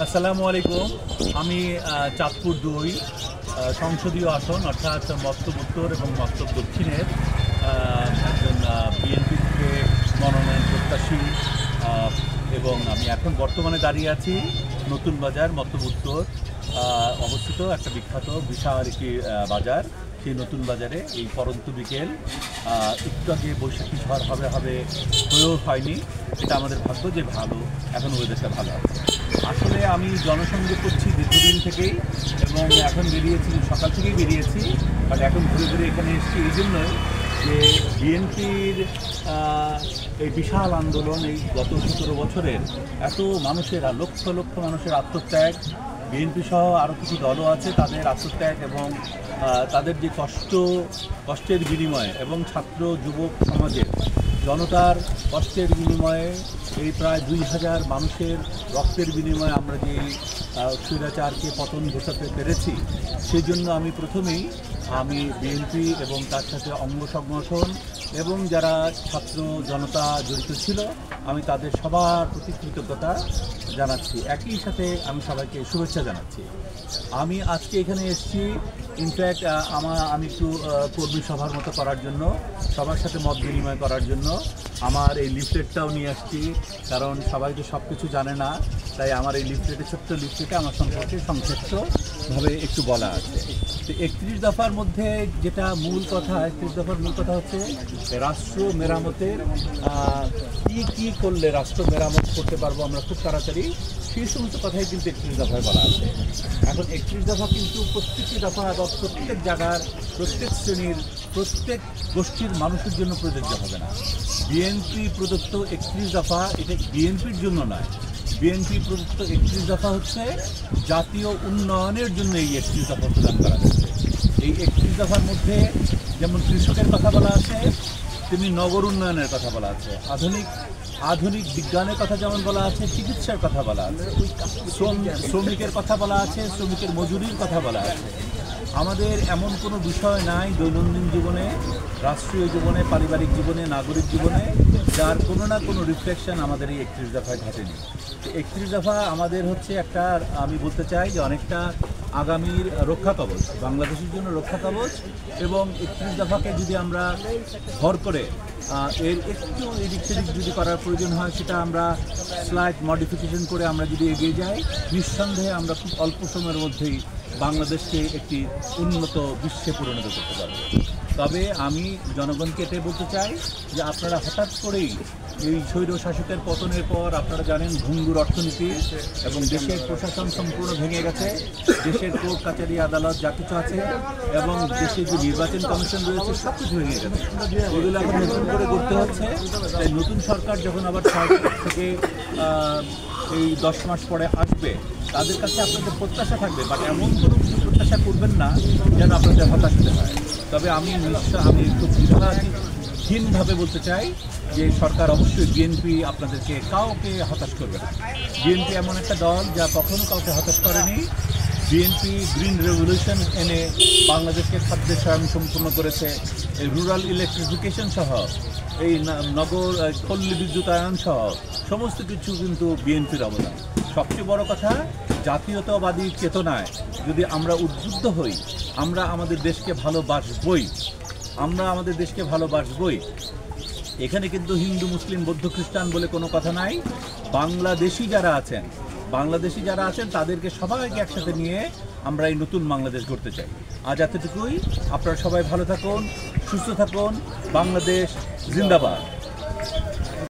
আসসালামু আলাইকুম। আমি চাঁদপুর ২ সংসদীয় আসন অর্থাৎ মক্তব উত্তর এবং মক্তব দক্ষিণের একজন বিএনপি থেকে মনোনয়ন প্রত্যাশী এবং আমি এখন বর্তমানে দাঁড়িয়ে আছি নতুন বাজার মক্তব উত্তর অবস্থিত একটা বিখ্যাত বিশাল একটি বাজার। সেই নতুন বাজারে এই পরন্ত বিকেল একটু আগে বৈশাখী ঝড় হবে হয়েও হয়নি। এটা আমাদের ভাগ্য যে ভালো, এখন ওয়েদারটা ভালো আছে। আসলে আমি জনসংযোগ করছি দীর্ঘদিন থেকেই এবং এখন বেরিয়েছি, সকাল থেকেই বেরিয়েছি, বাট এখন ঘুরে ঘুরে এখানে এসেছি এই জন্যই যে বিএনপির এই বিশাল আন্দোলন, এই গত 17 বছরের এত মানুষের, লক্ষ লক্ষ মানুষের আত্মত্যাগ, বিএনপি সহ আরও কিছু দলও আছে, তাদের আত্মত্যাগ এবং তাদের যে কষ্টের বিনিময়ে এবং ছাত্র যুবক সমাজের জনতার কষ্টের বিনিময়ে এই প্রায় ২,০০০ মানুষের রক্তের বিনিময়ে আমরা যে স্বৈরাচারকে পতন ঘটাতে পেরেছি, সেই জন্য আমি প্রথমেই বিএনপি এবং তার সাথে অঙ্গ সংগঠন এবং যারা ছাত্র জনতা জড়িত ছিল, আমি তাদের সবার প্রতি কৃতজ্ঞতা জানাচ্ছি। একই সাথে আমি সবাইকে শুভেচ্ছা জানাচ্ছি। আমি আজকে এখানে এসেছি ইনফ্যাক্ট আমি একটু কর্মী সভার মতো করার জন্য, সবার সাথে মত বিনিময় করার জন্য আমার এই লিফলেটটাও নিয়ে আসছি, কারণ সবাই তো সব কিছু জানে না, তাই আমার এই ছোট্ট লিফলেটে আমার সম্পর্কে সংক্ষিপ্তভাবে একটু বলা আছে। তো 31 দফার মধ্যে যেটা মূল কথা, 31 দফার মূল কথা হচ্ছে রাষ্ট্র মেরামতের কী করলে রাষ্ট্র মেরামত করতে পারবো আমরা খুব তাড়াতাড়ি, সেই সমস্ত কথাই কিন্তু 31 দফায় বলা আছে। এখন 31 দফা কিন্তু প্রত্যেকটি দফা বা প্রত্যেক জায়গার, প্রত্যেক শ্রেণীর, প্রত্যেক গোষ্ঠীর মানুষের জন্য প্রযোজ্য হবে না। বিএনপি প্রদত্ত 31 দফা এটা বিএনপির জন্য নয়, বিএনপি প্রদত্ত 31 দফা হচ্ছে জাতীয় উন্নয়নের জন্য এই 31 দফা প্রদান করা হয়েছে। এই 31 দফার মধ্যে যেমন কৃষকের কথা বলা আছে, তেমনি নগর উন্নয়নের কথা বলা আছে, আধুনিক বিজ্ঞানের কথা যেমন বলা আছে, চিকিৎসার কথা বলা আছে, শ্রমিকের কথা বলা আছে, শ্রমিকের মজুরির কথা বলা আছে। আমাদের এমন কোনো বিষয় নাই দৈনন্দিন জীবনে, রাষ্ট্রীয় জীবনে, পারিবারিক জীবনে, নাগরিক জীবনে যার কোনো না কোনো রিফ্লেকশন আমাদের এই 31 দফায় ঘটেনি। 31 দফা আমাদের হচ্ছে একটা, আমি বলতে চাই যে অনেকটা আগামীর রক্ষা কবচ, বাংলাদেশের জন্য রক্ষা কবচ। এবং 31 দফাকে যদি আমরা ভর করে এর একটু এদিক সেদিক যদি করার প্রয়োজন হয়, সেটা আমরা স্লাইট মডিফিকেশন করে আমরা যদি এগিয়ে যাই, নিঃসন্দেহে আমরা খুব অল্প সময়ের মধ্যেই বাংলাদেশকে একটি উন্নত বিশ্বে পরিণত করতে পারব। তবে আমি জনগণকে এটাই বলতে চাই যে আপনারা হঠাৎ করেই এই স্বৈর শাসকের পতনের পর আপনারা জানেন ভঙ্গুর অর্থনীতি এবং দেশের প্রশাসন সম্পূর্ণ ভেঙে গেছে, দেশের কোর্ট কাছারি আদালত যা কিছু আছে এবং দেশের যে নির্বাচন কমিশন রয়েছে সব কিছু ভেঙে গেছে। এগুলো এখন নতুন করে করতে হচ্ছে। তাই নতুন সরকার যখন আবার সরকার থেকে এই 10 মাস পরে আসবে, তাদের কাছে আপনাদের প্রত্যাশা থাকবে, বাট এমন কোনো কিছু প্রত্যাশা করবেন না যেন আপনাদের হতাশ হতে হয়। তবে আমি খুব দৃঢ়ভাবে বলতে চাই যে সরকার অবশ্যই, বিএনপি আপনাদেরকে কাউকে হতাশ করবে না। বিএনপি এমন একটা দল যা কখনো কাউকে হতাশ করেনি। বিএনপি গ্রিন রেভলিউশন এনে বাংলাদেশকে খাদ্যে স্বয়ংসম্পূর্ণ করেছে, এই রুরাল ইলেকট্রিফিকেশন সহ, এই নগর পল্লী বিদ্যুতায়ন সহ সমস্ত কিছু কিন্তু বিএনপির অবদান। সবচেয়ে বড় কথা, জাতীয়তাবাদী চেতনায় যদি আমরা উদ্বুদ্ধ হই, আমরা আমাদের দেশকে ভালোবাসবই। এখানে কিন্তু হিন্দু, মুসলিম, বৌদ্ধ, খ্রিস্টান বলে কোনো কথা নাই। বাংলাদেশি যারা আছেন তাদেরকে সবাইকে একসাথে নিয়ে আমরা এই নতুন বাংলাদেশ গড়তে চাই। আজ এতটুকুই। আপনারা সবাই ভালো থাকুন, সুস্থ থাকুন। বাংলাদেশ জিন্দাবাদ।